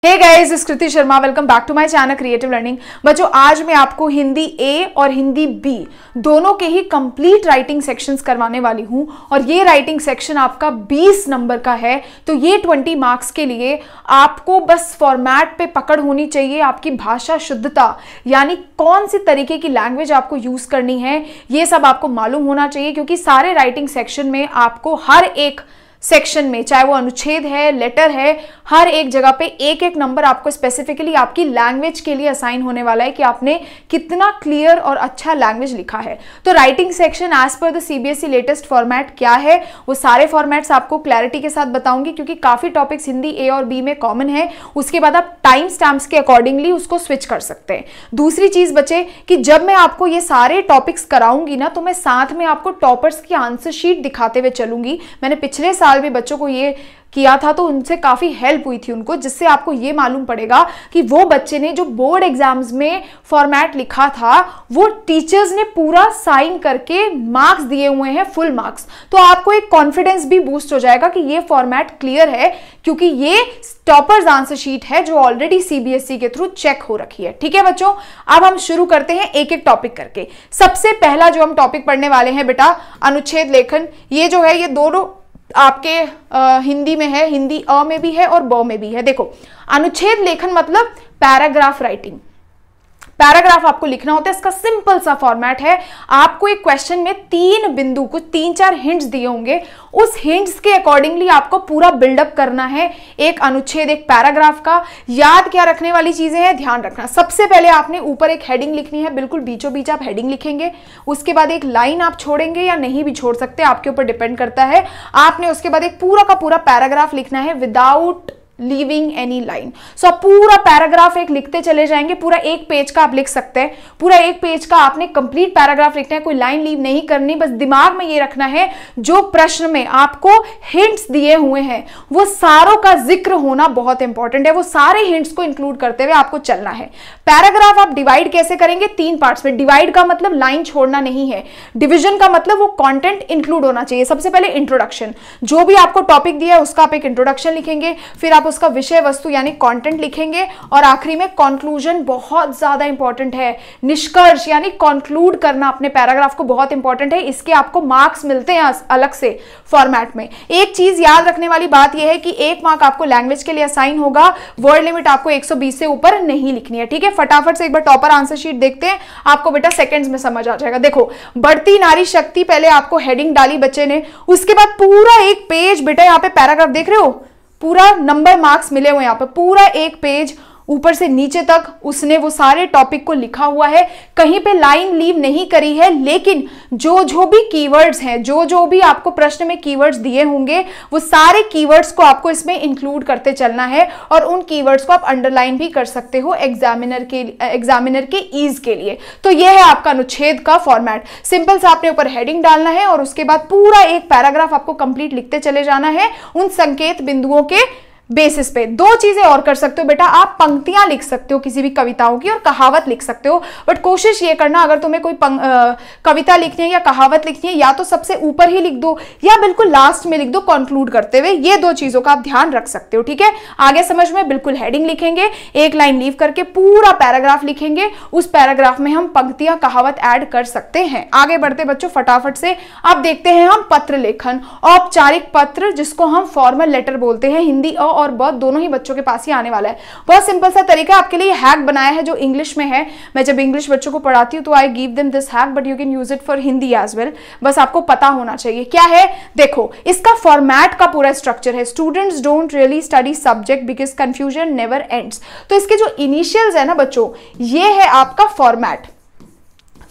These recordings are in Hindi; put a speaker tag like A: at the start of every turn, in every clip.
A: हे गाइस, इस Kriti Sharma, welcome back to my channel creative learning. बच्चों, आज मैं आपको हिंदी ए और हिंदी बी दोनों के ही कंप्लीट राइटिंग सेक्शंस करवाने वाली हूं और ये राइटिंग सेक्शन आपका 20 नंबर का है। तो ये 20 मार्क्स के लिए आपको बस फॉर्मेट पे पकड़ होनी चाहिए, आपकी भाषा शुद्धता यानी कौन सी तरीके की लैंग्वेज आपको यूज करनी है ये सब आपको मालूम होना चाहिए, क्योंकि सारे राइटिंग सेक्शन में आपको हर एक सेक्शन में, चाहे वो अनुच्छेद है, लेटर है, हर एक जगह पे एक एक नंबर आपको स्पेसिफिकली आपकी लैंग्वेज के लिए असाइन होने वाला है कि आपने कितना क्लियर और अच्छा लैंग्वेज लिखा है। तो writing section as per the CBSE latest format क्या है, वो सारे फॉर्मेट्स आपको क्लैरिटी के साथ बताऊंगी, क्योंकि काफी टॉपिक्स हिंदी ए और बी में कॉमन है। उसके बाद आप टाइम स्टैम्प्स के अकॉर्डिंगली उसको स्विच कर सकते हैं। दूसरी चीज बचे कि जब मैं आपको ये सारे टॉपिक्स कराऊंगी ना, तो मैं साथ में आपको टॉपर्स की आंसर शीट दिखाते हुए चलूंगी। मैंने पिछले साल भी बच्चों को ये किया था, तो उनसे काफी हेल्प हुई थी उनको, जिससे आपको ये मालूम पड़ेगा कि वो बच्चे ने जो बोर्ड एग्जाम्स में फॉर्मेट लिखा था वो टीचर्स ने पूरा साइन करके मार्क्स दिए हुए हैं, फुल मार्क्स। तो आपको एक कॉन्फिडेंस भी बूस्ट हो जाएगा कि ये फॉर्मेट क्लियर है, क्योंकि ये टॉपर्स आंसर शीट है जो ऑलरेडी सीबीएसई के थ्रू चेक हो रखी है। ठीक है बच्चों, अब हम शुरू करते हैं एक एक टॉपिक करके। सबसे पहला जो हम टॉपिक पढ़ने वाले हैं बेटा, अनुच्छेद लेखन। ये जो है ये दोनों आपके हिंदी में है, हिंदी अ में भी है और ब में भी है। देखो, अनुच्छेद लेखन मतलब पैराग्राफ राइटिंग। पैराग्राफ आपको लिखना होता है, इसका सिंपल सा फॉर्मेट है। आपको एक क्वेश्चन में 3 बिंदु, कुछ 3-4 हिंट्स दिए होंगे, उस हिंट्स के अकॉर्डिंगली आपको पूरा बिल्डअप करना है एक अनुच्छेद, एक पैराग्राफ का। याद क्या रखने वाली चीजें हैं, ध्यान रखना। सबसे पहले आपने ऊपर एक हेडिंग लिखनी है, बिल्कुल बीचों बीच आप हेडिंग लिखेंगे। उसके बाद एक लाइन आप छोड़ेंगे या नहीं भी छोड़ सकते, आपके ऊपर डिपेंड करता है। आपने उसके बाद एक पूरा का पूरा पैराग्राफ लिखना है विदाउट लीविंग एनी लाइन। सो पूरा पैराग्राफ एक लिखते चले जाएंगे, पूरा एक पेज का आप लिख सकते हैं। पूरा एक पेज का आपने कंप्लीट पैराग्राफ लिखना है, कोई लाइन लीव नहीं करनी। बस दिमाग में ये रखना है जो प्रश्न में आपको हिंट्स दिए हुए हैं वो सारों का जिक्र होना बहुत इंपॉर्टेंट है। वो सारे हिंट्स को इंक्लूड करते हुए आपको चलना है। पैराग्राफ आप डिवाइड कैसे करेंगे, 3 पार्ट्स में। डिवाइड का मतलब लाइन छोड़ना नहीं है, डिविजन का मतलब वो कंटेंट इंक्लूड होना चाहिए। सबसे पहले इंट्रोडक्शन, जो भी आपको टॉपिक दिया है उसका आप एक इंट्रोडक्शन लिखेंगे, फिर आप उसका विषय वस्तु यानी कंटेंट लिखेंगे, और आखिरी में कंक्लूजन बहुत ज्यादा इंपॉर्टेंट है। निष्कर्ष यानी कंक्लूड करना अपने पैराग्राफ को बहुत इंपॉर्टेंट है। इसके आपको मार्क्स मिलते हैं अलग से फॉर्मेट में। एक चीज याद रखने वाली बात यह है कि 1 मार्क आपको लैंग्वेज के लिए असाइन होगा। वर्ड लिमिट आपको 120 से ऊपर नहीं लिखनी है। ठीक है, फटाफट से एक बार टॉपर आंसर शीट देखते हैं, आपको बेटा सेकंड्स में समझ आ जाएगा। देखो, बढ़ती नारी शक्ति, पहले आपको हेडिंग डाली बच्चे ने, उसके बाद पूरा एक पेज, बेटा यहाँ पे पैराग्राफ देख रहे हो, पूरा नंबर मार्क्स मिले हुए, यहाँ पे पूरा एक पेज ऊपर से नीचे तक उसने वो सारे टॉपिक को लिखा हुआ है। कहीं पे लाइन लीव नहीं करी है, लेकिन जो भी कीवर्ड्स हैं, जो भी आपको प्रश्न में कीवर्ड्स दिए होंगे, वो सारे कीवर्ड्स को आपको इसमें इंक्लूड करते चलना है, और उन कीवर्ड्स को आप अंडरलाइन भी कर सकते हो एग्जामिनर के ईज के लिए। तो ये है आपका अनुच्छेद का फॉर्मेट। सिंपल सा आपने ऊपर हेडिंग डालना है और उसके बाद पूरा एक पैराग्राफ आपको कंप्लीट लिखते चले जाना है उन संकेत बिंदुओं के बेसिस पे। 2 चीजें और कर सकते हो बेटा, आप पंक्तियां लिख सकते हो किसी भी कविताओं की और कहावत लिख सकते हो। बट कोशिश ये करना, अगर तुम्हें कोई कविता लिखनी है या कहावत लिखनी है, या तो सबसे ऊपर ही लिख दो या बिल्कुल लास्ट में लिख दो कंक्लूड करते हुए। ये 2 चीजों का आप ध्यान रख सकते हो। ठीक है, आगे समझ में, बिल्कुल हेडिंग लिखेंगे, एक लाइन लीव करके पूरा पैराग्राफ लिखेंगे, उस पैराग्राफ में हम पंक्तियां कहावत ऐड कर सकते हैं। आगे बढ़ते बच्चों फटाफट से। अब देखते हैं हम पत्र लेखन, औपचारिक पत्र, जिसको हम फॉर्मल लेटर बोलते हैं। हिंदी और बहुत दोनों ही बच्चों के पास ही आने वाला है। बहुत सिंपल सा तरीका आपके लिए हैक बनाया है जो इंग्लिश में है। मैं जब इंग्लिश बच्चों को पढ़ाती हूँ तो I give them this hack, but you can use it for Hindi as well. बस आपको पता होना चाहिए क्या है। देखो, इसका फॉर्मेट का पूरा स्ट्रक्चर है, students don't really study subject because confusion never ends. तो इसके जो इनिशियल्स है ना बच्चों, ये है आपका फॉर्मेट।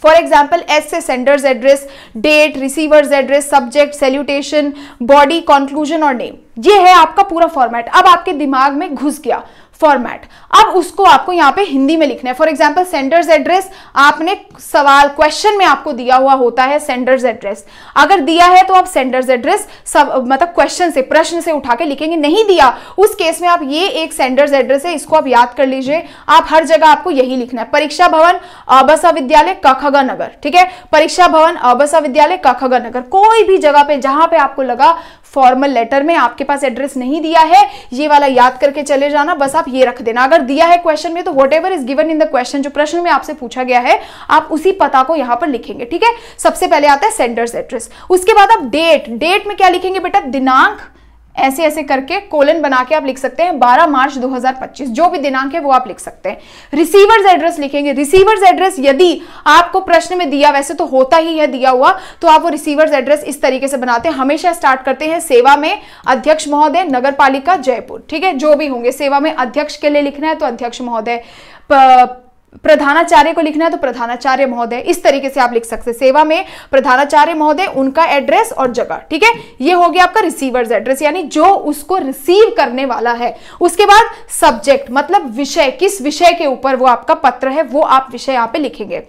A: फॉर एग्जाम्पल, एस से sender's address, date, receiver's address, subject, salutation, body, conclusion और नेम। ये है आपका पूरा फॉर्मेट। अब आपके दिमाग में घुस गया फॉर्मेट, अब उसको आपको यहाँ पे हिंदी में लिखना है। फॉर एग्जाम्पल, सेंडर्स एड्रेस, आपने सवाल क्वेश्चन में आपको दिया हुआ होता है सेंडर्स एड्रेस। अगर दिया है तो आप सेंडर्स एड्रेस मतलब क्वेश्चन से, प्रश्न से उठा के लिखेंगे। नहीं दिया, उस केस में आप ये एक सेंडर्स एड्रेस है, इसको आप याद कर लीजिए। आप हर जगह आपको यही लिखना है, परीक्षा भवन अबसा विद्यालय कखगा नगर। ठीक है, परीक्षा भवन अबसा विद्यालय कखगा नगर। कोई भी जगह पे जहां पे आपको लगा फॉर्मल लेटर में आपके पास एड्रेस नहीं दिया है, ये वाला याद करके चले जाना। बस आप आप ये रख देना। अगर दिया है क्वेश्चन में तो whatever is given in the question, जो प्रश्न में आपसे पूछा गया है आप उसी पता को यहां पर लिखेंगे, ठीक है। सबसे पहले आता है सेंडर्स एड्रेस, उसके बाद आप डेट। डेट में क्या लिखेंगे बेटा, दिनांक, ऐसे ऐसे करके कोलन बना के आप लिख सकते हैं 12 मार्च 2025, जो भी दिनांक है वो आप लिख सकते हैं। रिसीवर्स एड्रेस लिखेंगे। रिसीवर्स एड्रेस यदि आपको प्रश्न में दिया, वैसे तो होता ही है दिया हुआ, तो आप वो रिसीवर्स एड्रेस इस तरीके से बनाते हैं। हमेशा स्टार्ट करते हैं सेवा में अध्यक्ष महोदय, नगर पालिका जयपुर, ठीक है। जो भी होंगे, सेवा में अध्यक्ष के लिए लिखना है तो अध्यक्ष महोदय, प्रधानाचार्य को लिखना है तो प्रधानाचार्य महोदय, इस तरीके से आप लिख सकते हैं। सेवा में प्रधानाचार्य महोदय, उनका एड्रेस और जगह, ठीक है। ये हो गया आपका रिसीवर्स एड्रेस, यानी जो उसको रिसीव करने वाला है। उसके बाद सब्जेक्ट, मतलब विषय, किस विषय के ऊपर वो आपका पत्र है वो आप विषय यहां पे लिखेंगे।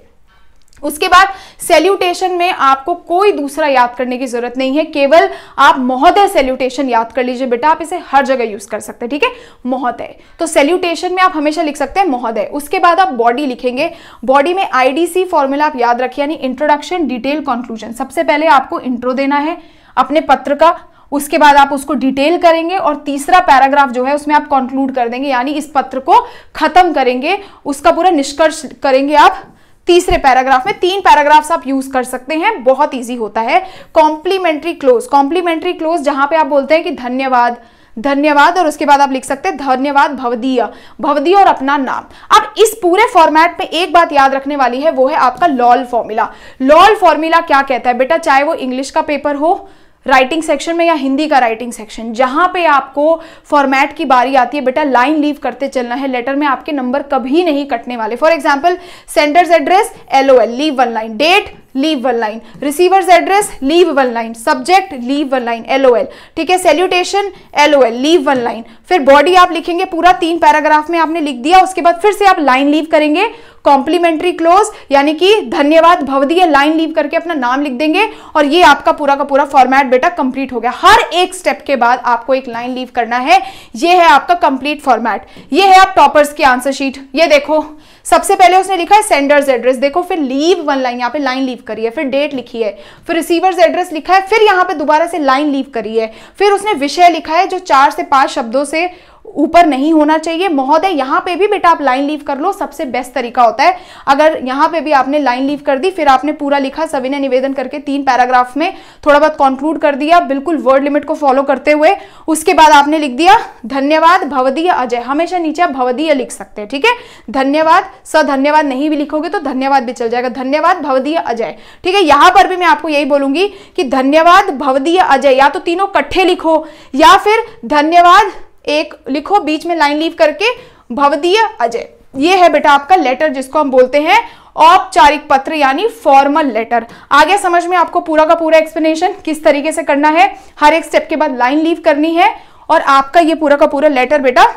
A: उसके बाद सैल्यूटेशन में आपको कोई दूसरा याद करने की जरूरत नहीं है, केवल आप महोदय सैल्यूटेशन याद कर लीजिए बेटा, आप इसे हर जगह यूज कर सकते हैं, ठीक है, महोदय। तो सैल्यूटेशन में आप हमेशा लिख सकते हैं महोदय। उसके बाद आप बॉडी लिखेंगे। बॉडी में आईडीसी फॉर्मूला आप याद रखिए, यानी इंट्रोडक्शन, डिटेल, कंक्लूजन। सबसे पहले आपको इंट्रो देना है अपने पत्र का, उसके बाद आप उसको डिटेल करेंगे और तीसरा पैराग्राफ जो है उसमें आप कंक्लूड कर देंगे, यानी इस पत्र को खत्म करेंगे, उसका पूरा निष्कर्ष करेंगे आप तीसरे पैराग्राफ में। 3 पैराग्राफ्स आप यूज कर सकते हैं, बहुत इजी होता है। कॉम्प्लीमेंट्री क्लोज, कॉम्प्लीमेंट्री क्लोज जहां पे आप बोलते हैं कि धन्यवाद, धन्यवाद, और उसके बाद आप लिख सकते हैं धन्यवाद भवदीय, भवदीय और अपना नाम। अब इस पूरे फॉर्मेट में एक बात याद रखने वाली है, वो है आपका लॉल फॉर्मूला। लॉल फॉर्मूला क्या कहता है बेटा, चाहे वो इंग्लिश का पेपर हो राइटिंग सेक्शन में या हिंदी का राइटिंग सेक्शन, जहां पे आपको फॉर्मेट की बारी आती है बेटा, लाइन लीव करते चलना है। लेटर में आपके नंबर कभी नहीं कटने वाले। For example sender's address LOL, leave 1 line, date leave 1 line, receiver's address leave 1 line, subject leave 1 line, LOL, ठीक है। Salutation LOL, leave 1 line. फिर बॉडी आप लिखेंगे पूरा 3 पैराग्राफ में आपने लिख दिया। उसके बाद फिर से आप लाइन लीव करेंगे, कॉम्प्लीमेंट्री क्लोज यानी कि धन्यवाद भवदीय, लाइन लीव करके अपना नाम लिख देंगे, और ये आपका पूरा का पूरा फॉर्मेट बेटा कंप्लीट हो गया। हर एक स्टेप के बाद आपको एक लाइन लीव करना है। ये है आपका कंप्लीट फॉर्मेट। ये है आप टॉपर्स की आंसर शीट। ये देखो, सबसे पहले उसने लिखा है सेंडर्स एड्रेस, देखो, फिर लीव 1 लाइन, यहाँ पे लाइन लीव करी है, फिर डेट लिखी है, फिर रिसीवर्स एड्रेस लिखा है, फिर यहाँ पे दोबारा से लाइन लीव करी है, फिर उसने विषय लिखा है जो 4 से 5 शब्दों से ऊपर नहीं होना चाहिए। महोदय, यहां पे भी बेटा आप लाइन लीव कर लो, सबसे बेस्ट तरीका होता है। अगर यहां पे भी आपने लाइन लीव कर दी, फिर आपने पूरा लिखा सविनय निवेदन करके 3 पैराग्राफ में थोड़ा बहुत कंक्लूड कर दिया, बिल्कुल वर्ड लिमिट को फॉलो करते हुए। उसके बाद आपने लिख दिया धन्यवाद भवदीय अजय, हमेशा नीचे आप भवदीय लिख सकते हैं, ठीक है। धन्यवाद, धन्यवाद नहीं भी लिखोगे तो धन्यवाद भी चल जाएगा, धन्यवाद भवदीय अजय, ठीक है। यहां पर भी मैं आपको यही बोलूंगी कि धन्यवाद भवदीय अजय, या तो तीनों इकट्ठे लिखो या फिर धन्यवाद एक लिखो, बीच में लाइन लीव करके भवदीय अजय। ये है बेटा आपका लेटर, जिसको हम बोलते हैं औपचारिक पत्र यानी फॉर्मल लेटर। आगे समझ में आपको पूरा का पूरा एक्सप्लेनेशन किस तरीके से करना है, हर एक स्टेप के बाद लाइन लीव करनी है, और आपका ये पूरा का पूरा लेटर बेटा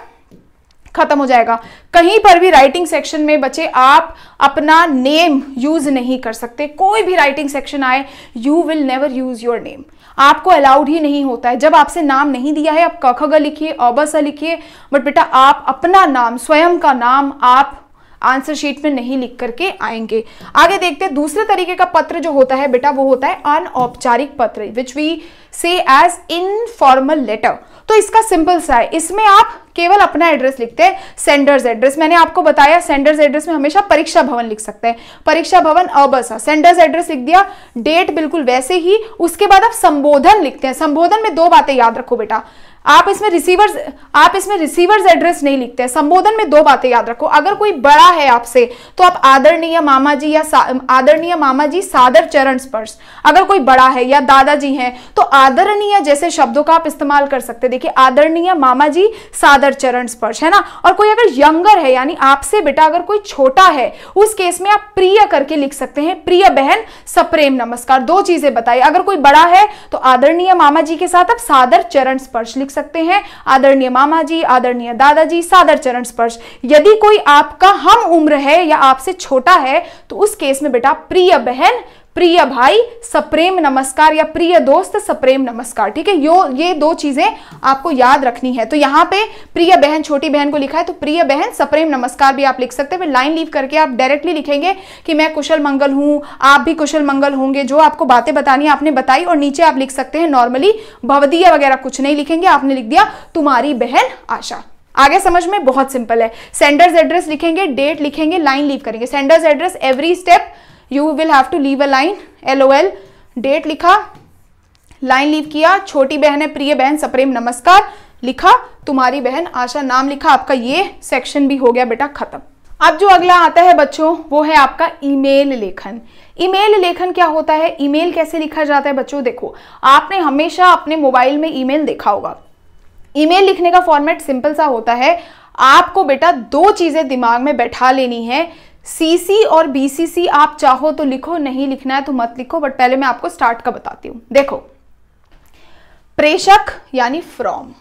A: खत्म हो जाएगा। कहीं पर भी राइटिंग सेक्शन में बच्चे आप अपना नेम यूज नहीं कर सकते। कोई भी राइटिंग सेक्शन आए, you will never use your name, आपको अलाउड ही नहीं होता है। जब आपसे नाम नहीं दिया है, आप क ख ग लिखिए, अ ब स लिखिए, बट बेटा आप अपना नाम, स्वयं का नाम आप आंसर शीट में नहीं लिख करके आएंगे। आगे देखते हैं दूसरे तरीके का पत्र जो होता है बेटा, वो होता है अनौपचारिक पत्र, विच वी से एज इनफॉर्मल लेटर। तो इसका सिंपल सा है, इसमें आप केवल अपना एड्रेस लिखते हैं, सेंडर्स एड्रेस। मैंने आपको बताया सेंडर्स एड्रेस में हमेशा परीक्षा भवन लिख सकते हैं, परीक्षा भवन अबसा, सेंडर्स एड्रेस लिख दिया, डेट बिल्कुल वैसे ही। उसके बाद आप संबोधन लिखते हैं। संबोधन में 2 बातें याद रखो बेटा, आप इसमें रिसीवर्स एड्रेस नहीं लिखते हैं। संबोधन में 2 बातें याद रखो। अगर कोई बड़ा है आपसे तो आप आदरणीय मामा जी या आदरणीय मामा जी सादर चरण स्पर्श, अगर कोई बड़ा है या दादाजी हैं तो आदरणीय जैसे शब्दों का आप इस्तेमाल कर सकते हैं। देखिए, आदरणीय मामा जी सादर चरण स्पर्श, है ना। और कोई अगर यंगर है यानी आपसे बेटा अगर कोई छोटा है, उस केस में आप प्रिय करके लिख सकते हैं, प्रिय बहन सप्रेम नमस्कार। 2 चीजें बताई, अगर कोई बड़ा है तो आदरणीय मामा जी के साथ आप सादर चरण स्पर्श लिख सकते हैं, आदरणीय मामा जी, आदरणीय दादाजी, सादर चरण स्पर्श। यदि कोई आपका हम उम्र है या आपसे छोटा है तो उस केस में बेटा प्रिय बहन, प्रिय भाई सप्रेम नमस्कार, या प्रिय दोस्त सप्रेम नमस्कार, ठीक है। ये 2 चीजें आपको याद रखनी है। तो यहाँ पे प्रिय बहन छोटी बहन को लिखा है तो प्रिय बहन सप्रेम नमस्कार भी आप लिख सकते हैं। फिर लाइन लीव करके आप डायरेक्टली लिखेंगे कि मैं कुशल मंगल हूं, आप भी कुशल मंगल होंगे। जो आपको बातें बतानी है आपने बताई, और नीचे आप लिख सकते हैं नॉर्मली भवदीय वगैरह कुछ नहीं लिखेंगे, आपने लिख दिया तुम्हारी बहन आशा। आगे समझ में बहुत सिंपल है। सेंडर्स एड्रेस लिखेंगे, डेट लिखेंगे, लाइन लीव करेंगे। Sender's address every step you will have to leave a line, LOL। Date लिखा, लाइन लीव किया, छोटी बहन है प्रिय बहन सप्रेम नमस्कार लिखा, तुम्हारी बहन आशा नाम लिखा। आपका ये सेक्शन भी हो गया बेटा खत्म। अब जो अगला आता है बच्चों वो है आपका ईमेल लेखन। ईमेल लेखन क्या होता है, ईमेल कैसे लिखा जाता है बच्चों? देखो, आपने हमेशा अपने मोबाइल में ईमेल देखा होगा। ईमेल लिखने का फॉर्मेट सिंपल सा होता है। आपको बेटा दो चीजें दिमाग में बैठा लेनी है, CC और BCC। आप चाहो तो लिखो, नहीं लिखना है तो मत लिखो, बट पहले मैं आपको स्टार्ट का बताती हूं। देखो, प्रेषक यानी फ्रॉम,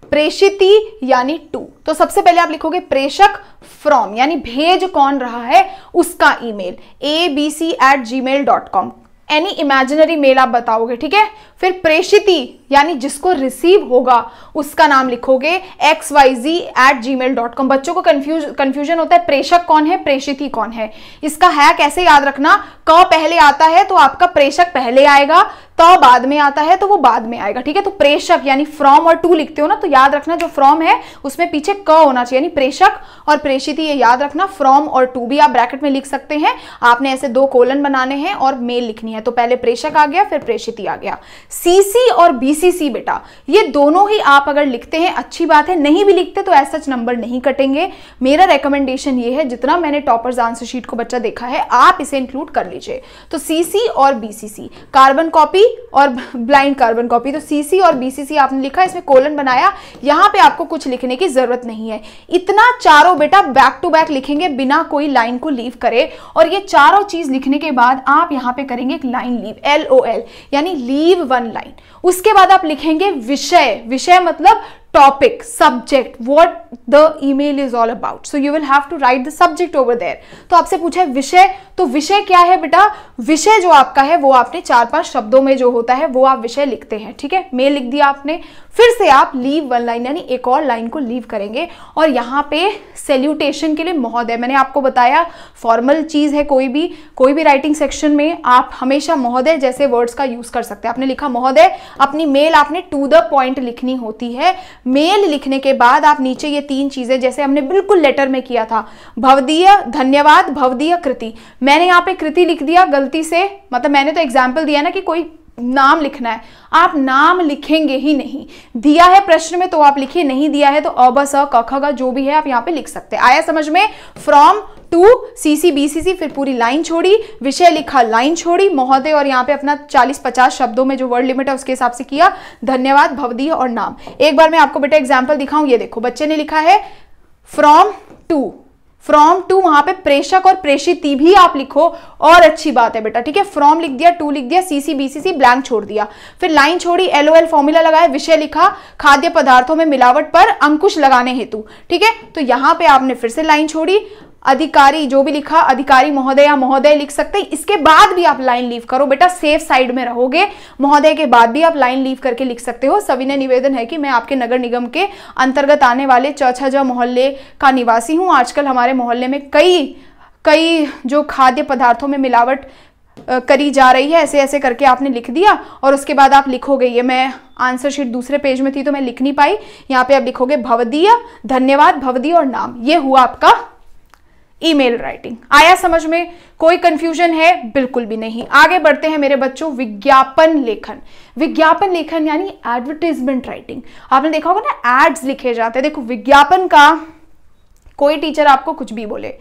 A: प्रेषिती यानी टू। तो सबसे पहले आप लिखोगे प्रेषक, फ्रॉम यानी भेज कौन रहा है उसका email, abc@gmail.com। Any imaginary mail आप बताओगे, ठीक है। फिर प्रेषिती यानी जिसको रिसीव होगा उसका नाम लिखोगे xyz@gmail.com। बच्चों को कंफ्यूजन होता है प्रेषक कौन है, प्रेषिती कौन है। इसका है कैसे याद रखना, क पहले आता है तो आपका प्रेषक पहले आएगा, तो बाद में आता है तो वो बाद में आएगा, ठीक है। तो प्रेषक यानी फ्रॉम और टू लिखते हो ना, तो याद रखना जो फ्रॉम है उसमें पीछे क होना चाहिए, यानी प्रेषक और प्रेषिती, ये याद रखना। फ्रॉम और टू भी आप ब्रैकेट में लिख सकते हैं। आपने ऐसे 2 कोलन बनाने हैं और मेल लिखनी है, तो पहले प्रेषक आ गया, फिर प्रेषिती आ गया। CC और BCC बेटा ये दोनों ही आप अगर लिखते हैं अच्छी बात है, नहीं भी लिखते तो ऐसा नंबर नहीं कटेंगे। मेरा रेकमेंडेशन ये है, जितना मैंने टॉपर्स आंसर शीट को बच्चा देखा है आप इसे इंक्लूड कर लीजिए। तो CC और BCC, कार्बन कॉपी और ब्लाइंड कार्बन कॉपी, तो CC और BCC आपने लिखा, इसमें कोलन बनाया, यहां पे आपको कुछ लिखने की जरूरत नहीं है। इतना चारों बेटा बैक टू बैक लिखेंगे बिना कोई लाइन को लीव करे, और ये चारों चीज लिखने के बाद आप यहां पे करेंगे एक लाइन लीव, LOL यानी लीव 1 लाइन। उसके बाद आप लिखेंगे विषय, विषय मतलब topic, subject, what the email is all about. So you will have to write the subject over there. तो आपसे पूछा है विषय, तो विषय क्या है बेटा? विषय जो आपका है वो आपने 4-5 शब्दों में जो होता है वो आप विषय लिखते हैं, ठीक है। मेल लिख दिया आपने, फिर से आप लीव 1 लाइन यानी एक और लाइन को लीव करेंगे, और यहाँ पे सैल्यूटेशन के लिए महोदय, मैंने आपको बताया फॉर्मल चीज है, कोई भी राइटिंग सेक्शन में आप हमेशा महोदय जैसे वर्ड्स का यूज कर सकते हैं। आपने लिखा महोदय, अपनी मेल आपने टू द पॉइंट लिखनी होती है। मेल लिखने के बाद आप नीचे ये 3 चीजें जैसे हमने बिल्कुल लेटर में किया था, भवदीय, धन्यवाद, भवदीय, कृति। मैंने यहाँ पे कृति लिख दिया गलती से, मतलब मैंने तो एग्जाम्पल दिया ना कि कोई नाम लिखना है, आप नाम लिखेंगे ही नहीं। दिया है प्रश्न में तो आप लिखिए, नहीं दिया है तो अ ब स क ख ग जो भी है आप यहाँ पे लिख सकते हैं। आया समझ में? फ्रॉम टू, CC BCC, फिर पूरी लाइन छोड़ी, विषय लिखा, लाइन छोड़ी, महोदय और यहाँ पे अपना 40-50 शब्दों में जो वर्ड लिमिट है उसके हिसाब से किया, धन्यवाद, भवदीय और नाम। एक बार मैं आपको बेटा एग्जाम्पल दिखाऊं, ये देखो बच्चे ने लिखा है फ्रॉम टू, फ्रॉम टू, वहां पे प्रेषक और प्रेषिती भी आप लिखो और अच्छी बात है बेटा, ठीक है। फ्रॉम लिख दिया, टू लिख दिया, CC BCC ब्लैंक छोड़ दिया, फिर लाइन छोड़ी, LOL फॉर्मूला लगाया, विषय लिखा, खाद्य पदार्थों में मिलावट पर अंकुश लगाने हेतु, ठीक है। तो यहाँ पे आपने फिर से लाइन छोड़ी, अधिकारी जो भी लिखा, अधिकारी महोदय या महोदय लिख सकते हैं। इसके बाद भी आप लाइन लीव करो बेटा, सेफ साइड में रहोगे। महोदय के बाद भी आप लाइन लीव करके लिख सकते हो। सविनय निवेदन है कि मैं आपके नगर निगम के अंतर्गत आने वाले चौछाजा मोहल्ले का निवासी हूं। आजकल हमारे मोहल्ले में कई जो खाद्य पदार्थों में मिलावट करी जा रही है, ऐसे ऐसे करके आपने लिख दिया, और उसके बाद आप लिखोगे, ये मैं आंसर शीट दूसरे पेज में थी तो मैं लिख नहीं पाई, यहाँ पे आप लिखोगे भवदीय, धन्यवाद, भवदीय और नाम। ये हुआ आपका ईमेल राइटिंग। आया समझ में? कोई कंफ्यूजन है? बिल्कुल भी नहीं। आगे बढ़ते हैं मेरे बच्चों, विज्ञापन लेखन। विज्ञापन लेखन यानी एडवर्टाइजमेंट राइटिंग। आपने देखा होगा ना, एड्स लिखे जाते हैं। देखो, विज्ञापन का कोई टीचर आपको कुछ भी बोले,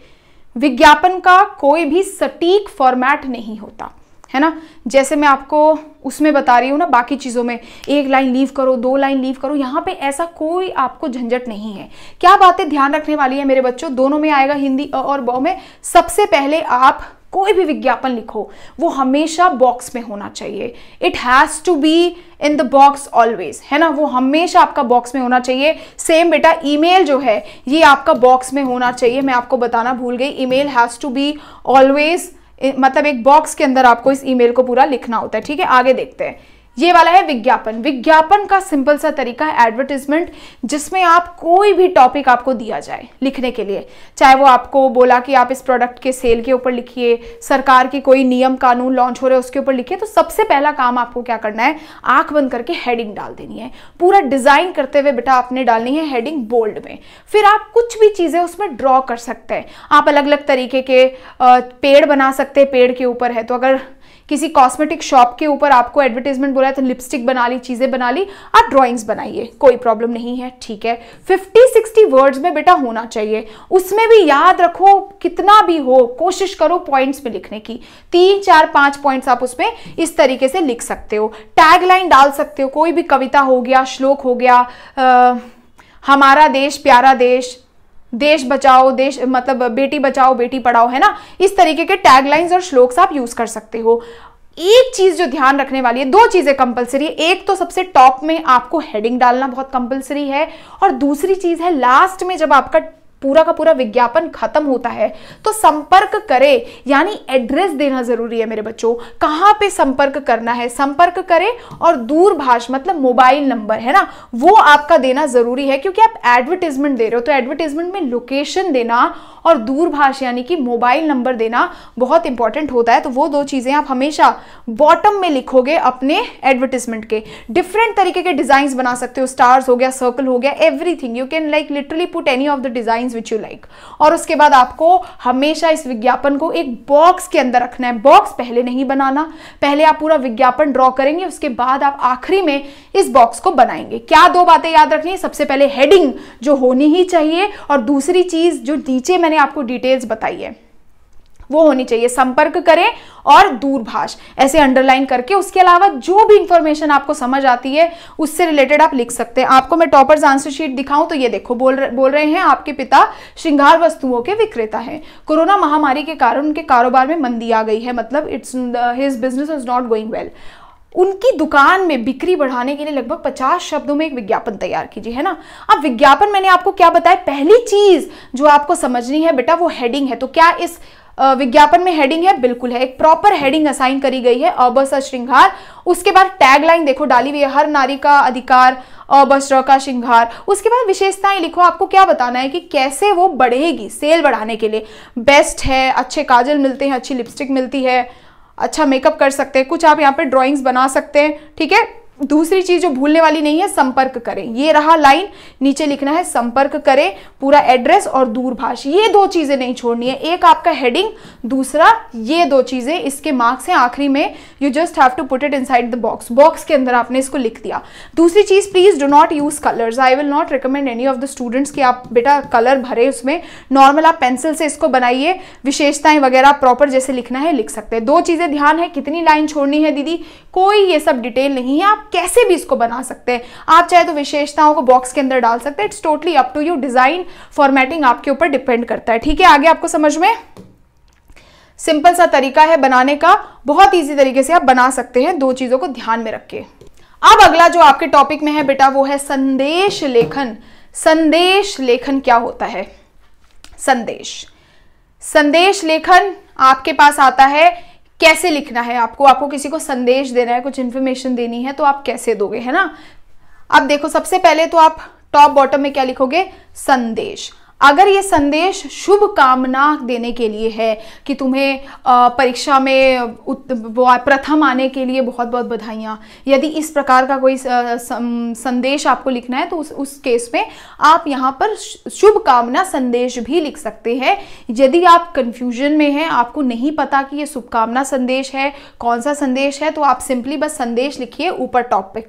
A: विज्ञापन का कोई भी सटीक फॉर्मेट नहीं होता है ना। जैसे मैं आपको उसमें बता रही हूँ ना, बाकी चीज़ों में 1 लाइन लीव करो, 2 लाइन लीव करो, यहाँ पे ऐसा कोई आपको झंझट नहीं है। क्या बातें ध्यान रखने वाली है मेरे बच्चों, दोनों में आएगा, हिंदी और ब में। सबसे पहले आप कोई भी विज्ञापन लिखो वो हमेशा बॉक्स में होना चाहिए। It has to be in the box always, है ना, वो हमेशा आपका बॉक्स में होना चाहिए। सेम बेटा ईमेल जो है ये आपका बॉक्स में होना चाहिए। मैं आपको बताना भूल गई, email has to be always, मतलब एक बॉक्स के अंदर आपको इस ईमेल को पूरा लिखना होता है, ठीक है। आगे देखते हैं, ये वाला है विज्ञापन। विज्ञापन का सिंपल सा तरीका है एडवर्टाइजमेंट, जिसमें आप कोई भी टॉपिक आपको दिया जाए लिखने के लिए, चाहे वो आपको बोला कि आप इस प्रोडक्ट के सेल के ऊपर लिखिए, सरकार की कोई नियम कानून लॉन्च हो रहे हैं उसके ऊपर लिखिए, तो सबसे पहला काम आपको क्या करना है, आंख बंद करके हेडिंग डाल देनी है। पूरा डिजाइन करते हुए बेटा आपने डालनी है हेडिंग बोल्ड में। फिर आप कुछ भी चीजें उसमें ड्रॉ कर सकते हैं। आप अलग अलग तरीके के पेड़ बना सकते हैं, पेड़ के ऊपर है तो अगर किसी कॉस्मेटिक शॉप के ऊपर आपको एडवर्टाइजमेंट बोला है तो लिपस्टिक बना ली, चीजें बना ली, आप ड्राइंग्स बनाइए, कोई प्रॉब्लम नहीं है, ठीक है। 50-60 वर्ड्स में बेटा होना चाहिए। उसमें भी याद रखो, कितना भी हो कोशिश करो पॉइंट्स में लिखने की। 3, 4, 5 पॉइंट्स आप उसमें इस तरीके से लिख सकते हो। टैग लाइन डाल सकते हो, कोई भी कविता हो गया, श्लोक हो गया, हमारा देश प्यारा देश, देश बचाओ देश मतलब बेटी बचाओ बेटी पढ़ाओ, है ना। इस तरीके के टैगलाइंस और श्लोक्स आप यूज कर सकते हो। एक चीज जो ध्यान रखने वाली है, 2 चीजें कंपलसरी है। एक तो सबसे टॉप में आपको हेडिंग डालना बहुत कंपलसरी है, और दूसरी चीज है लास्ट में जब आपका पूरा का पूरा विज्ञापन खत्म होता है तो संपर्क करे, यानी एड्रेस देना जरूरी है मेरे बच्चों। कहां पे संपर्क करना है, संपर्क करें, और दूरभाष मतलब मोबाइल नंबर है ना, वो आपका देना जरूरी है, क्योंकि आप एडवर्टाइजमेंट दे रहे हो तो एडवर्टाइजमेंट में लोकेशन देना और दूरभाष यानी कि मोबाइल नंबर देना बहुत इंपॉर्टेंट होता है। तो वो 2 चीजें आप हमेशा बॉटम में लिखोगे अपने एडवर्टाइजमेंट के। डिफरेंट तरीके के डिजाइन बना सकते हो, स्टार्स हो गया, सर्कल हो गया, everything you can like literally put any of the design which you like. और उसके बाद आपको हमेशा इस विज्ञापन को एक बॉक्स के अंदर रखना है। बॉक्स पहले नहीं बनाना, पहले आप पूरा विज्ञापन ड्रॉ करेंगे, उसके बाद आप आखिरी में इस बॉक्स को बनाएंगे। क्या 2 बातें याद रखनी है, सबसे पहले हेडिंग जो होनी ही चाहिए, और दूसरी चीज जो नीचे मैंने आपको डिटेल्स बताई है वो होनी चाहिए, संपर्क करें और दूरभाष ऐसे अंडरलाइन करके। उसके अलावा जो भी इंफॉर्मेशन आपको समझ आती है उससे रिलेटेड आप लिख सकते हैं। आपको मैं टॉपर्स आंसर शीट दिखाऊं तो ये देखो, बोल रहे हैं आपके पिता श्रृंगार वस्तुओं के विक्रेता हैं। कोरोना महामारी के कारण उनके कारोबार में मंदी आ गई है, मतलब his business is not going well. उनकी दुकान में बिक्री बढ़ाने के लिए लगभग 50 शब्दों में एक विज्ञापन तैयार कीजिए, है ना। अब विज्ञापन मैंने आपको क्या बताया, पहली चीज जो आपको समझनी है बेटा वो हेडिंग है। तो क्या इस विज्ञापन में हेडिंग है? बिल्कुल है। एक प्रॉपर हेडिंग असाइन करी गई है, अ श्रृंगार। उसके बाद टैग लाइन देखो डाली हुई है, हर नारी का अधिकार, अ का श्रृंगार। उसके बाद विशेषताएं लिखो, आपको क्या बताना है कि कैसे वो बढ़ेगी सेल बढ़ाने के लिए। बेस्ट है, अच्छे काजल मिलते हैं, अच्छी लिपस्टिक मिलती है, अच्छा मेकअप कर सकते हैं, कुछ आप यहाँ पे ड्राइंग्स बना सकते हैं, ठीक है। दूसरी चीज जो भूलने वाली नहीं है, संपर्क करें। ये रहा लाइन, नीचे लिखना है संपर्क करें, पूरा एड्रेस और दूरभाष। ये 2 चीजें नहीं छोड़नी है, एक आपका हेडिंग, दूसरा ये 2 चीजें। इसके मार्क्स हैं आखिरी में, you just have to put it inside the box. Box के अंदर आपने इसको लिख दिया। दूसरी चीज, please do not use colours. I will not recommend any of the students कि आप बेटा कलर भरे उसमें। नॉर्मल आप पेंसिल से इसको बनाइए, विशेषताएं वगैरह प्रॉपर जैसे लिखना है लिख सकते हैं। 2 चीजें ध्यान है, कितनी लाइन छोड़नी है दीदी, कोई ये सब डिटेल नहीं है, आप कैसे भी इसको बना सकते हैं। आप चाहे तो विशेषताओं को बॉक्स के अंदर डाल सकते हैं, it's totally up to you. Design formatting आपके ऊपर डिपेंड करता है, ठीक है। आगे आपको समझ में सिंपल सा तरीका है बनाने का, बहुत इजी तरीके से आप बना सकते हैं, 2 चीजों को ध्यान में रख के। अब अगला जो आपके टॉपिक में है बेटा वो है संदेश लेखन। संदेश लेखन क्या होता है? संदेश लेखन आपके पास आता है, कैसे लिखना है आपको किसी को संदेश देना है, कुछ इंफॉर्मेशन देनी है, तो आप कैसे दोगे, है ना। अब देखो, सबसे पहले तो आप टॉप बॉटम में क्या लिखोगे? संदेश। अगर ये संदेश शुभ कामना देने के लिए है कि तुम्हें परीक्षा में प्रथम आने के लिए बहुत बहुत बधाइयाँ, यदि इस प्रकार का कोई संदेश आपको लिखना है तो उस केस में आप यहाँ पर शुभ कामना संदेश भी लिख सकते हैं। यदि आप कंफ्यूजन में हैं, आपको नहीं पता कि ये शुभकामना संदेश है, कौन सा संदेश है, तो आप सिंपली बस संदेश लिखिए ऊपर टॉप पे,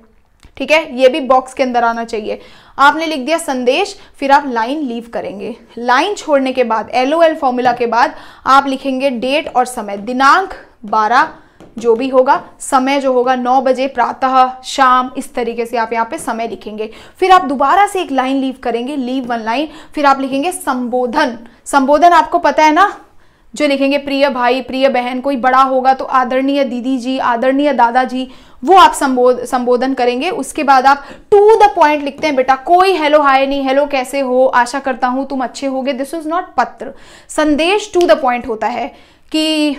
A: ठीक है। ये भी बॉक्स के अंदर आना चाहिए। आपने लिख दिया संदेश, फिर आप लाइन लीव करेंगे। लाइन छोड़ने के बाद LOL फॉर्मूला के बाद आप लिखेंगे डेट और समय, दिनांक 12 जो भी होगा, समय जो होगा 9 बजे, प्रातः, शाम, इस तरीके से आप यहाँ पे समय लिखेंगे। फिर आप दोबारा से एक लाइन लीव करेंगे, लीव 1 लाइन। फिर आप लिखेंगे संबोधन। संबोधन आपको पता है ना, जो लिखेंगे प्रिय भाई, प्रिय बहन, कोई बड़ा होगा तो आदरणीय दीदी जी, आदरणीय दादाजी, वो आप संबोधन करेंगे। उसके बाद आप टू द पॉइंट लिखते हैं बेटा, कोई हेलो हाय नहीं, हेलो कैसे हो, आशा करता हूं तुम अच्छे होगे। दिस इज नॉट पत्र। संदेश टू द पॉइंट होता है कि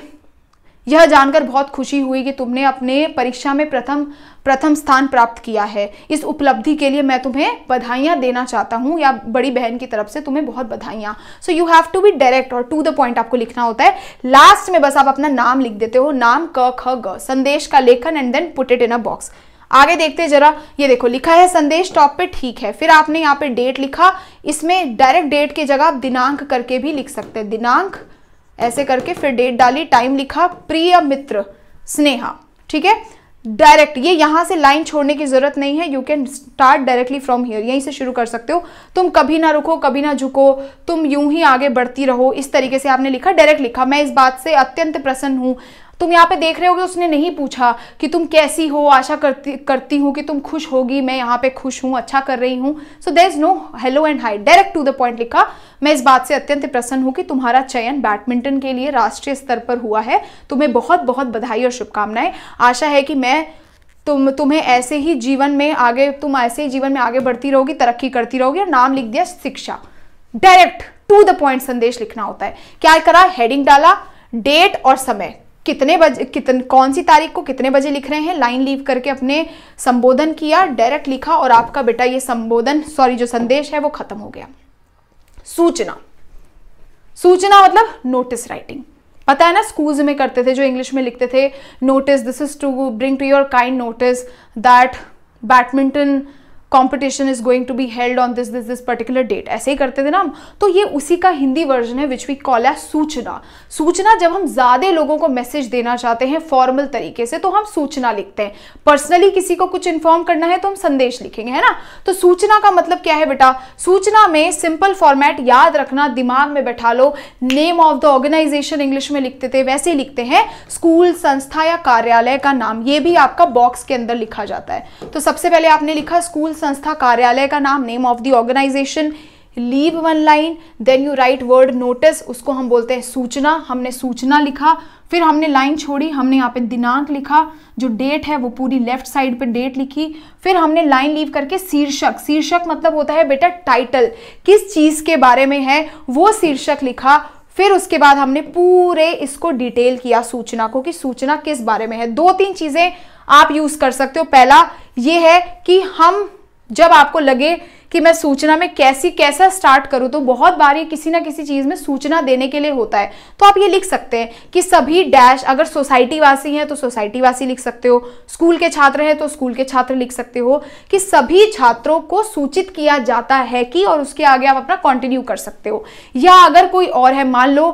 A: यह जानकर बहुत खुशी हुई कि तुमने अपने परीक्षा में प्रथम स्थान प्राप्त किया है। इस उपलब्धि के लिए मैं तुम्हें बधाइयां देना चाहता हूं, या बड़ी बहन की तरफ से तुम्हें बहुत बधाइयां। So you have to be direct और टू द पॉइंट आपको लिखना होता है। लास्ट में बस आप अपना नाम लिख देते हो, नाम क ख ग, संदेश का लेखन and then put it in a box. आगे देखते हैं जरा, ये देखो लिखा है संदेश टॉप पे, ठीक है। फिर आपने यहाँ पे डेट लिखा, इसमें डायरेक्ट डेट की जगह आप दिनांक करके भी लिख सकते हैं, दिनांक ऐसे करके फिर डेट डाली, टाइम लिखा, प्रिय मित्र स्नेहा, ठीक है। डायरेक्ट, ये यहां से लाइन छोड़ने की जरूरत नहीं है, you can start directly from here, यहीं से शुरू कर सकते हो। तुम कभी ना रुको, कभी ना झुको, तुम यूं ही आगे बढ़ती रहो, इस तरीके से आपने लिखा, डायरेक्ट लिखा। मैं इस बात से अत्यंत प्रसन्न हूं। तुम यहाँ पे देख रहे होगे उसने नहीं पूछा कि तुम कैसी हो, आशा करती हूँ कि तुम खुश होगी, मैं यहाँ पे खुश हूँ, अच्छा कर रही हूँ। So there is no hello and hi, direct to the point लिखा। मैं इस बात से अत्यंत प्रसन्न हूँ कि तुम्हारा चयन बैडमिंटन के लिए राष्ट्रीय स्तर पर हुआ है। तुम्हें बहुत बहुत बधाई और शुभकामनाएं। आशा है कि मैं तुम्हें ऐसे ही जीवन में आगे बढ़ती रहोगी, तरक्की करती रहोगी। और नाम लिख दिया शिक्षा। डायरेक्ट टू द पॉइंट संदेश लिखना होता है। क्या करा, हेडिंग डाला, डेट और समय, कितने बजे, कौन सी तारीख को कितने बजे लिख रहे हैं, लाइन लीव करके अपने संबोधन किया, डायरेक्ट लिखा, और आपका बेटा ये जो संदेश है वो खत्म हो गया। सूचना, सूचना मतलब नोटिस राइटिंग, पता है ना, स्कूल्स में करते थे, जो इंग्लिश में लिखते थे, notice, this is to bring to your kind notice that badminton competition is going to be held on this particular date, ऐसे ही करते थे ना हम। तो ये उसी का हिंदी वर्जन है विच वी कॉल एज सूचना। सूचना जब हम ज्यादा लोगों को मैसेज देना चाहते हैं फॉर्मल तरीके से, तो हम सूचना लिखते हैं। पर्सनली किसी को कुछ इन्फॉर्म करना है तो हम संदेश लिखेंगे, है ना। तो सूचना का मतलब क्या है बेटा, सूचना में सिंपल फॉर्मेट याद रखना, दिमाग में बैठा लो। Name of the organisation English में लिखते थे, वैसे ही लिखते हैं स्कूल, संस्था या कार्यालय का नाम, ये भी आपका बॉक्स के अंदर लिखा जाता है। तो सबसे पहले आपने लिखा स्कूल, संस्था, कार्यालय का नाम, name of the organisation, leave one line, then you write word notice, उसको हम बोलते हैं सूचना। हमने सूचना लिखा, फिर हमने लाइन छोड़ी, हमने यहाँ पे दिनांक लिखा, जो डेट है वो पूरी लेफ्ट साइड पे डेट लिखी, फिर हमने लाइन लीव करके शीर्षक, शीर्षक मतलब होता है बेटा टाइटल, किस चीज के बारे में है वो शीर्षक लिखा। फिर उसके बाद हमने पूरे इसको डिटेल किया सूचना को, कि सूचना किस बारे में है। 2-3 चीजें आप यूज कर सकते हो। पहला ये है कि हम, जब आपको लगे कि मैं सूचना में कैसा स्टार्ट करूं, तो बहुत बार ये किसी ना किसी चीज में सूचना देने के लिए होता है, तो आप ये लिख सकते हैं कि सभी डैश, अगर सोसाइटी वासी हैं तो सोसाइटी वासी लिख सकते हो, स्कूल के छात्र हैं तो स्कूल के छात्र लिख सकते हो, कि सभी छात्रों को सूचित किया जाता है कि, और उसके आगे आप अपना कंटिन्यू कर सकते हो। या अगर कोई और है, मान लो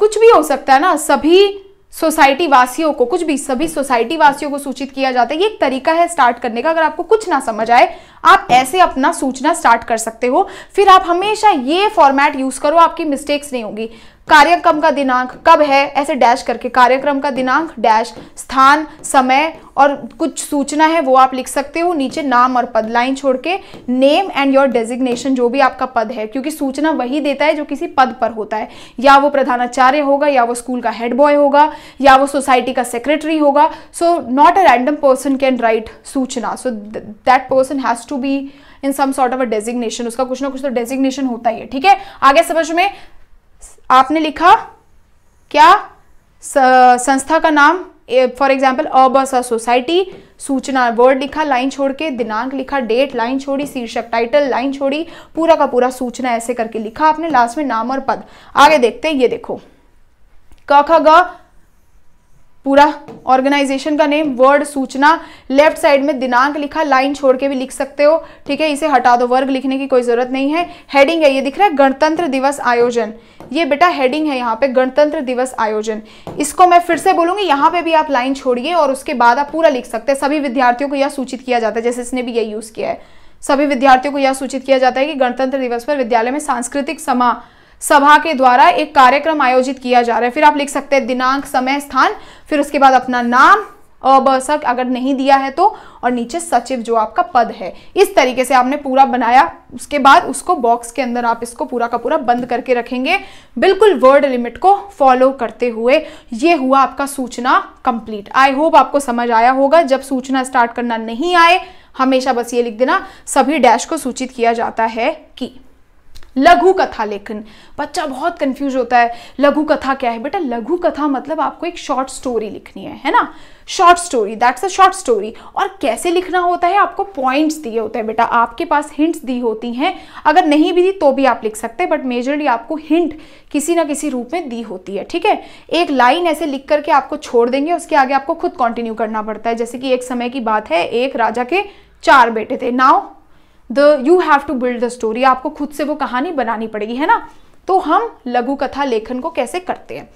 A: कुछ भी हो सकता है ना, सभी सोसाइटी वासियों को, कुछ भी, सभी सोसाइटी वासियों को सूचित किया जाता है। ये एक तरीका है स्टार्ट करने का। अगर आपको कुछ ना समझ आए, आप ऐसे अपना सूचना स्टार्ट कर सकते हो। फिर आप हमेशा ये फॉर्मेट यूज करो, आपकी मिस्टेक्स नहीं होगी। कार्यक्रम का दिनांक कब है, ऐसे डैश करके, कार्यक्रम का दिनांक डैश, स्थान, समय और कुछ सूचना है वो आप लिख सकते हो। नीचे नाम और पद, लाइन छोड़ के नेम एंड योर डेजिग्नेशन, जो भी आपका पद है, क्योंकि सूचना वही देता है जो किसी पद पर होता है, या वो प्रधानाचार्य होगा, या वो स्कूल का हेड बॉय होगा, या वो सोसाइटी का सेक्रेटरी होगा। So not a random person can write सूचना, so that person has to be in some sort of a designation, उसका कुछ ना कुछ तो डेजिग्नेशन होता ही है, ठीक है। आगे समझ में, आपने लिखा क्या, संस्था का नाम, फॉर एग्जाम्पल अ बस अ सोसाइटी, सूचना वर्ड लिखा, लाइन छोड़ के, दिनांक लिखा, डेट लाइन छोड़ी, शीर्षक टाइटल लाइन छोड़ी, पूरा का पूरा सूचना ऐसे करके लिखा आपने, लास्ट में नाम और पद। आगे देखते हैं, ये देखो क ख ग, पूरा ऑर्गेनाइजेशन का नेम, वर्ड सूचना, लेफ्ट साइड में दिनांक लिखा, लाइन छोड़ के भी लिख सकते हो, ठीक है। इसे हटा दो, वर्ग लिखने की कोई जरूरत नहीं है। हेडिंग है, ये दिख रहा है गणतंत्र दिवस आयोजन, ये बेटा हेडिंग है यहाँ पे, गणतंत्र दिवस आयोजन। इसको मैं फिर से बोलूंगी, यहाँ पे भी आप लाइन छोड़िए और उसके बाद आप पूरा लिख सकते हैं। सभी विद्यार्थियों को यह सूचित किया जाता है, जैसे इसने भी यही यूज किया है, सभी विद्यार्थियों को यह सूचित किया जाता है कि गणतंत्र दिवस पर विद्यालय में सांस्कृतिक सभा के द्वारा एक कार्यक्रम आयोजित किया जा रहा है। फिर आप लिख सकते हैं दिनांक, समय, स्थान, फिर उसके बाद अपना नाम, अबसक अगर नहीं दिया है तो, और नीचे सचिव जो आपका पद है। इस तरीके से आपने पूरा बनाया। उसके बाद उसको बॉक्स के अंदर आप इसको पूरा का पूरा बंद करके रखेंगे, बिल्कुल वर्ड लिमिट को फॉलो करते हुए। ये हुआ आपका सूचना कंप्लीट। आई होप आपको समझ आया होगा। जब सूचना स्टार्ट करना नहीं आए, हमेशा बस ये लिख देना, सभी डैश को सूचित किया जाता है कि। लघु कथा लेखन। बच्चा बहुत कंफ्यूज होता है, लघु कथा क्या है? बेटा लघु कथा मतलब आपको एक शॉर्ट स्टोरी लिखनी है ना, short story, that's a short story. और कैसे लिखना होता है? आपको पॉइंट्स दिए होते हैं बेटा, आपके पास हिंट्स दी होती हैं, अगर नहीं भी दी तो भी आप लिख सकते हैं, बट मेजरली आपको हिंट किसी ना किसी रूप में दी होती है, ठीक है। एक लाइन ऐसे लिख करके आपको छोड़ देंगे, उसके आगे आपको खुद कंटिन्यू करना पड़ता है। जैसे कि एक समय की बात है, एक राजा के 4 बेटे थे। Now you have to build the story, आपको खुद से वो कहानी बनानी पड़ेगी, है ना। तो हम लघु कथा लेखन को कैसे करते हैं?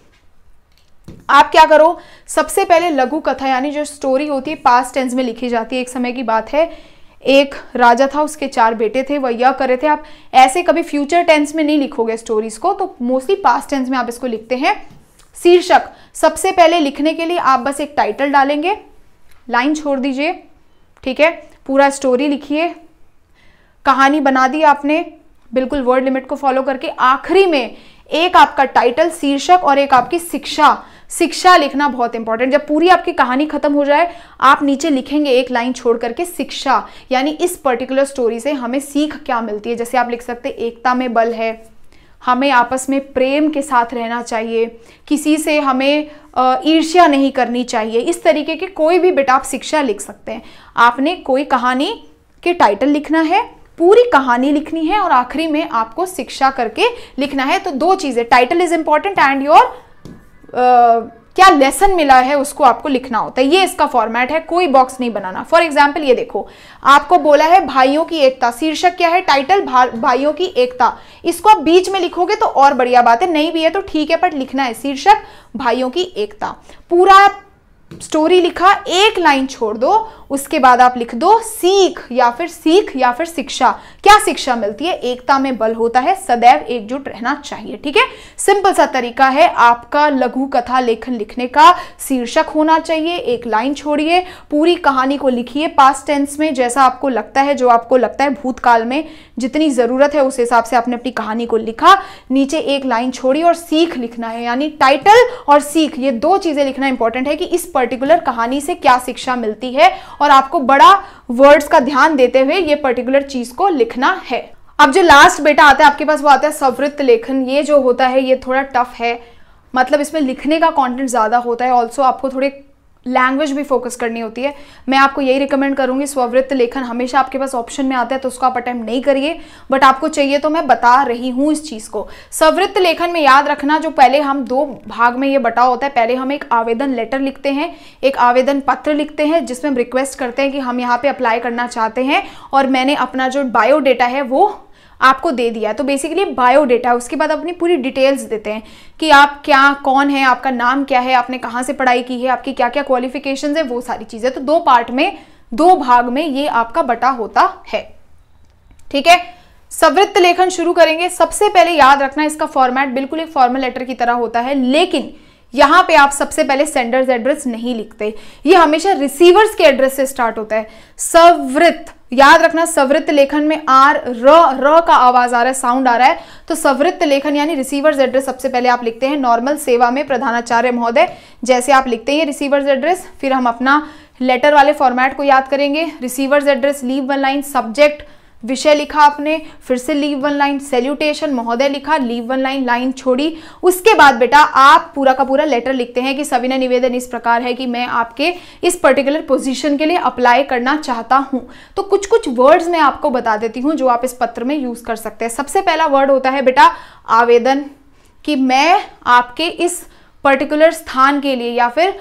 A: आप क्या करो, सबसे पहले लघु कथा यानी जो स्टोरी होती है पास्ट टेंस में लिखी जाती है। एक समय की बात है, एक राजा था, उसके 4 बेटे थे, वह यह करे थे। आप ऐसे कभी फ्यूचर टेंस में नहीं लिखोगे स्टोरीज को, तो मोस्टली पास्ट टेंस में आप इसको लिखते हैं। शीर्षक, सबसे पहले लिखने के लिए आप बस एक टाइटल डालेंगे, लाइन छोड़ दीजिए, ठीक है। पूरा स्टोरी लिखिए, कहानी बना दी आपने बिल्कुल वर्ड लिमिट को फॉलो करके। आखिरी में एक आपका टाइटल, शीर्षक और एक आपकी शिक्षा लिखना बहुत इंपॉर्टेंट। जब पूरी आपकी कहानी खत्म हो जाए, आप नीचे लिखेंगे एक लाइन छोड़ करके शिक्षा, यानी इस पर्टिकुलर स्टोरी से हमें सीख क्या मिलती है। जैसे आप लिख सकते हैं, एकता में बल है, हमें आपस में प्रेम के साथ रहना चाहिए, किसी से हमें ईर्ष्या नहीं करनी चाहिए। इस तरीके के कोई भी बेटा आप शिक्षा लिख सकते हैं। आपने कोई कहानी के टाइटल लिखना है, पूरी कहानी लिखनी है और आखिरी में आपको शिक्षा करके लिखना है। तो 2 चीजें, title is important and your क्या लेसन मिला है उसको आपको लिखना होता है। ये इसका फॉर्मेट है, कोई बॉक्स नहीं बनाना। फॉर एग्जाम्पल ये देखो, आपको बोला है भाइयों की एकता, शीर्षक क्या है? टाइटल भाइयों की एकता। इसको आप बीच में लिखोगे तो और बढ़िया बात है, नहीं भी है तो ठीक है, पर लिखना है शीर्षक भाइयों की एकता। पूरा स्टोरी लिखा, एक लाइन छोड़ दो, उसके बाद आप लिख दो सीख या फिर शिक्षा। क्या शिक्षा मिलती है? एकता में बल होता है, सदैव एकजुट रहना चाहिए, ठीक है। सिंपल सा तरीका है आपका लघु कथा लेखन लिखने का। शीर्षक होना चाहिए, एक लाइन छोड़िए, पूरी कहानी को लिखिए पास्ट टेंस में, जैसा आपको लगता है, जो आपको लगता है भूतकाल में जितनी जरूरत है उस हिसाब से आपने अपनी कहानी को लिखा। नीचे एक लाइन छोड़ी और सीख लिखना है, यानी टाइटल और सीख, ये 2 चीजें लिखना इंपॉर्टेंट है कि इस पर्टिकुलर कहानी से क्या शिक्षा मिलती है, और आपको बड़ा वर्ड्स का ध्यान देते हुए ये पर्टिकुलर चीज को लिखना है। अब जो लास्ट बेटा आता है आपके पास, वो आता है संवृत्त लेखन। ये जो होता है ये थोड़ा टफ है, मतलब इसमें लिखने का कंटेंट ज्यादा होता है, ऑल्सो आपको थोड़े लैंग्वेज भी फोकस करनी होती है। मैं आपको यही रिकमेंड करूंगी, स्ववृत्त लेखन हमेशा आपके पास ऑप्शन में आता है तो उसको आप अटेम्प्ट नहीं करिए, बट आपको चाहिए तो मैं बता रही हूं इस चीज को। स्ववृत्त लेखन में याद रखना, जो पहले हम 2 भाग में ये बटा होता है। पहले हम एक आवेदन लेटर लिखते हैं, एक आवेदन पत्र लिखते हैं, जिसमें हम रिक्वेस्ट करते हैं कि हम यहाँ पे अप्लाई करना चाहते हैं, और मैंने अपना जो बायोडेटा है वो आपको दे दिया है। तो बेसिकली बायोडेटा, उसके बाद अपनी पूरी डिटेल्स देते हैं कि आप क्या, कौन है, आपका नाम क्या है, आपने कहाँ से पढ़ाई की है, आपकी क्या क्या क्वालिफिकेशंस है, वो सारी चीजें। तो 2 पार्ट में, 2 भाग में ये आपका बटा होता है, ठीक है। संवृत्त लेखन शुरू करेंगे। सबसे पहले याद रखना, इसका फॉर्मेट बिल्कुल एक फॉर्मल लेटर की तरह होता है, लेकिन यहां पे आप सबसे पहले सेंडर्स एड्रेस नहीं लिखते, ये हमेशा रिसीवर्स के एड्रेस से स्टार्ट होता है। संवृत्त, याद रखना, संवृत्त लेखन में आर र का आवाज आ रहा है, साउंड आ रहा है, तो संवृत्त लेखन यानी रिसीवर्स एड्रेस सबसे पहले आप लिखते हैं। नॉर्मल सेवा में प्रधानाचार्य महोदय, जैसे आप लिखते हैं रिसीवर्स एड्रेस। फिर हम अपना लेटर वाले फॉर्मेट को याद करेंगे। Receivers address, leave 1 line, subject विषय लिखा आपने, फिर से लीव 1 लाइन, सैल्यूटेशन महोदय लिखा, लीव 1 लाइन, लाइन छोड़ी। उसके बाद बेटा आप पूरा का पूरा लेटर लिखते हैं कि सविनय निवेदन इस प्रकार है कि मैं आपके इस पर्टिकुलर पोजीशन के लिए अप्लाई करना चाहता हूं। तो कुछ कुछ वर्ड्स मैं आपको बता देती हूं जो आप इस पत्र में यूज कर सकते हैं। सबसे पहला वर्ड होता है बेटा आवेदन, कि मैं आपके इस पर्टिकुलर स्थान के लिए या फिर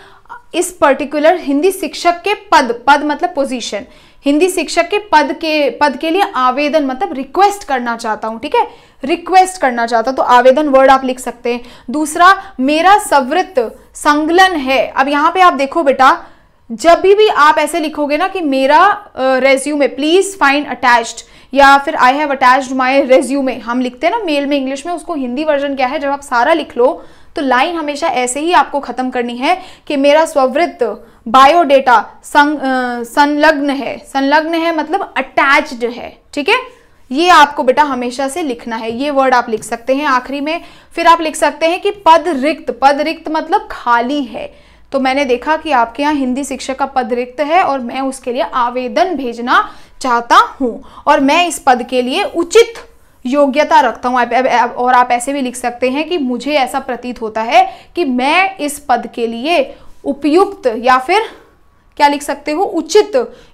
A: इस पर्टिकुलर हिंदी शिक्षक के पद मतलब पोजीशन, हिंदी शिक्षक के पद के लिए आवेदन मतलब रिक्वेस्ट करना चाहता हूं, ठीक है, रिक्वेस्ट करना चाहता हूं, तो आवेदन वर्ड आप लिख सकते हैं। दूसरा, मेरा संवृत्त संकलन है। अब यहां पे आप देखो बेटा, जब भी आप ऐसे लिखोगे ना कि मेरा रेज्यूमे प्लीज फाइंड अटैच्ड, या फिर I have attached my resume, हम लिखते हैं ना मेल में इंग्लिश में, उसको हिंदी वर्जन क्या है, जब आप सारा लिख लो तो लाइन हमेशा ऐसे ही आपको खत्म करनी है कि मेरा स्ववृत्त बायोडेटा संलग्न है, संलग्न है मतलब अटैच्ड है, ठीक है। ये आपको बेटा हमेशा से लिखना है, ये वर्ड आप लिख सकते हैं आखिरी में। फिर आप लिख सकते हैं कि पद रिक्त मतलब खाली है। तो मैंने देखा कि आपके यहाँ हिंदी शिक्षक का पद रिक्त है और मैं उसके लिए आवेदन भेजना चाहता हूं, और मैं इस पद के लिए उचित योग्यता रखता हूं। और आप ऐसे भी लिख सकते हैं कि मुझे ऐसा प्रतीत होता है कि मैं इस पद के लिए उपयुक्त, या फिर क्या लिख सकते हो, उचित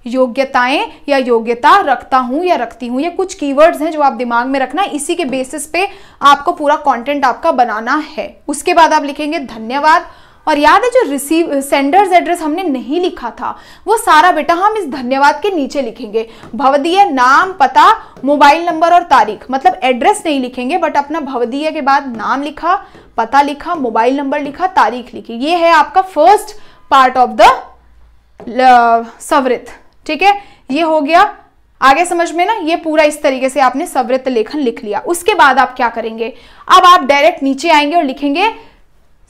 A: योग्यताएं या योग्यता रखता हूं या रखती हूं। ये कुछ कीवर्ड्स हैं जो आप दिमाग में रखना, इसी के बेसिस पे आपको पूरा कंटेंट आपका बनाना है। उसके बाद आप लिखेंगे धन्यवाद। और याद है जो सेंडर्स एड्रेस हमने नहीं लिखा था, वो सारा बेटा हम इस धन्यवाद के नीचे लिखेंगे। भवदीय नाम, पता, मोबाइल नंबर और तारीख, मतलब एड्रेस नहीं लिखेंगे, बट अपना भवदीय के बाद नाम लिखा, पता लिखा, मोबाइल नंबर लिखा, तारीख लिखी। ये है आपका फर्स्ट पार्ट ऑफ द सवृत। ठीक है, ये हो गया। आगे समझ में ना, ये पूरा इस तरीके से आपने सवृत लेखन लिख लिया। उसके बाद आप क्या करेंगे, अब आप डायरेक्ट नीचे आएंगे और लिखेंगे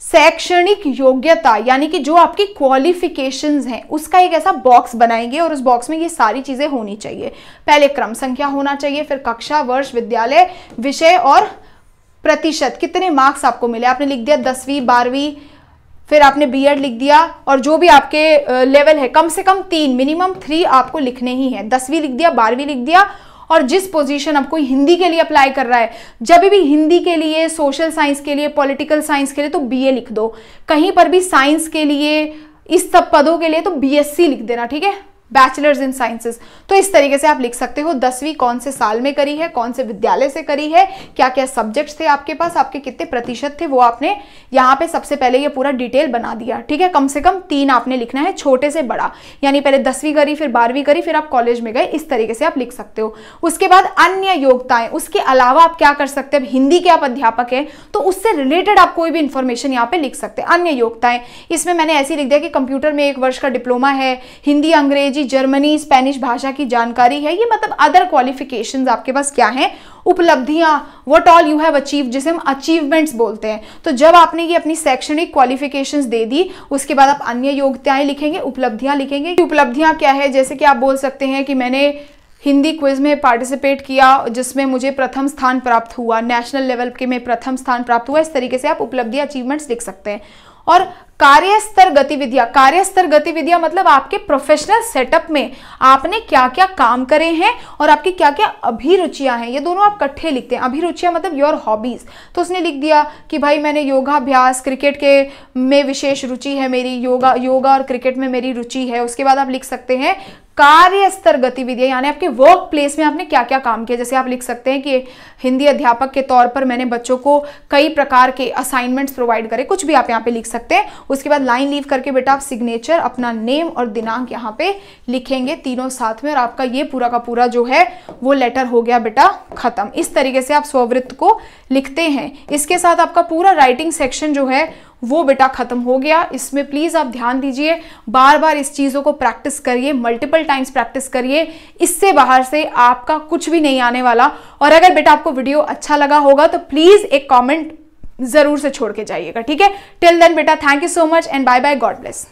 A: शैक्षणिक योग्यता, यानी कि जो आपकी क्वालिफिकेशंस हैं उसका एक ऐसा बॉक्स बनाएंगे और उस बॉक्स में ये सारी चीजें होनी चाहिए। पहले क्रम संख्या होना चाहिए, फिर कक्षा, वर्ष, विद्यालय, विषय और प्रतिशत, कितने मार्क्स आपको मिले। आपने लिख दिया 10वीं 12वीं, फिर आपने बीएड लिख दिया, और जो भी आपके लेवल है कम से कम 3, मिनिमम 3 आपको लिखने ही है। 10वीं लिख दिया, 12वीं लिख दिया, और जिस पोजीशन अब कोई हिंदी के लिए अप्लाई कर रहा है, जब भी हिंदी के लिए, सोशल साइंस के लिए, पॉलिटिकल साइंस के लिए तो बीए लिख दो। कहीं पर भी साइंस के लिए, इस सब पदों के लिए तो बीएससी लिख देना, ठीक है, बैचलर्स इन साइंसेस। तो इस तरीके से आप लिख सकते हो 10वीं कौन से साल में करी है, कौन से विद्यालय से करी है, क्या क्या सब्जेक्ट्स थे आपके पास, आपके कितने प्रतिशत थे, वो आपने यहाँ पे सबसे पहले ये पूरा डिटेल बना दिया। ठीक है, कम से कम 3 आपने लिखना है, छोटे से बड़ा, यानी पहले 10वीं करी, फिर 12वीं करी, फिर आप कॉलेज में गए, इस तरीके से आप लिख सकते हो। उसके बाद अन्य योग्यताएं, उसके अलावा आप क्या कर सकते हैं, हिंदी के आप अध्यापक हैं तो उससे रिलेटेड आप कोई भी इंफॉर्मेशन यहाँ पे लिख सकते हैं। अन्य योग्यताएं, इसमें मैंने ऐसे लिख दिया कि कंप्यूटर में 1 वर्ष का डिप्लोमा है, हिंदी, अंग्रेजी, जर्मनी, स्पेनिश भाषा की जानकारी है। ये मतलब अदर क्वालिफिकेशंस आपके पास क्या हैं, उपलब्धियां, what all you have achieve, जिसे हम अचीवमेंट्स बोलते हैं। तो जब आपने ये अपनी शैक्षणिक क्वालिफिकेशंस दे दी, उसके बाद आप अन्य योग्यताएं लिखेंगे, उपलब्धियां लिखेंगे। उपलब्धियां क्या है, जैसे कि आप बोल सकते हैं कि मैंने हिंदी क्विज में पार्टिसिपेट किया जिसमें मुझे प्रथम स्थान प्राप्त हुआ, नेशनल लेवल के में प्रथम स्थान प्राप्त हुआ। इस तरीके से आप उपलब्धियां, अचीवमेंट्स लिख सकते हैं। और कार्यस्तर गतिविधियां, कार्यस्तर गतिविधियां मतलब आपके प्रोफेशनल सेटअप में आपने क्या क्या काम करे हैं और आपकी क्या क्या अभिरुचियां हैं, ये दोनों आप इकट्ठे लिखते हैं। अभिरुचियां मतलब योर हॉबीज, तो उसने लिख दिया कि भाई मैंने योगाभ्यास, क्रिकेट के में विशेष रुचि है मेरी, योगा और क्रिकेट में मेरी रुचि है। उसके बाद आप लिख सकते हैं कार्य स्तर गतिविधियां, यानी आपके वर्क प्लेस में आपने क्या क्या काम किया। जैसे आप लिख सकते हैं कि हिंदी अध्यापक के तौर पर मैंने बच्चों को कई प्रकार के असाइनमेंट्स प्रोवाइड करे, कुछ भी आप यहाँ पे लिख सकते हैं। उसके बाद लाइन लीव करके बेटा आप सिग्नेचर, अपना नेम और दिनांक यहाँ पे लिखेंगे, तीनों साथ में, और आपका ये पूरा का पूरा जो है वो लेटर हो गया बेटा खत्म। इस तरीके से आप स्ववृत्त को लिखते हैं। इसके साथ आपका पूरा राइटिंग सेक्शन जो है वो बेटा खत्म हो गया। इसमें प्लीज आप ध्यान दीजिए, बार बार इस चीजों को प्रैक्टिस करिए, मल्टीपल टाइम्स प्रैक्टिस करिए, इससे बाहर से आपका कुछ भी नहीं आने वाला। और अगर बेटा आपको वीडियो अच्छा लगा होगा तो प्लीज एक कमेंट जरूर से छोड़ के जाइएगा, ठीक है। टिल देन बेटा, thank you so much and bye bye, God bless.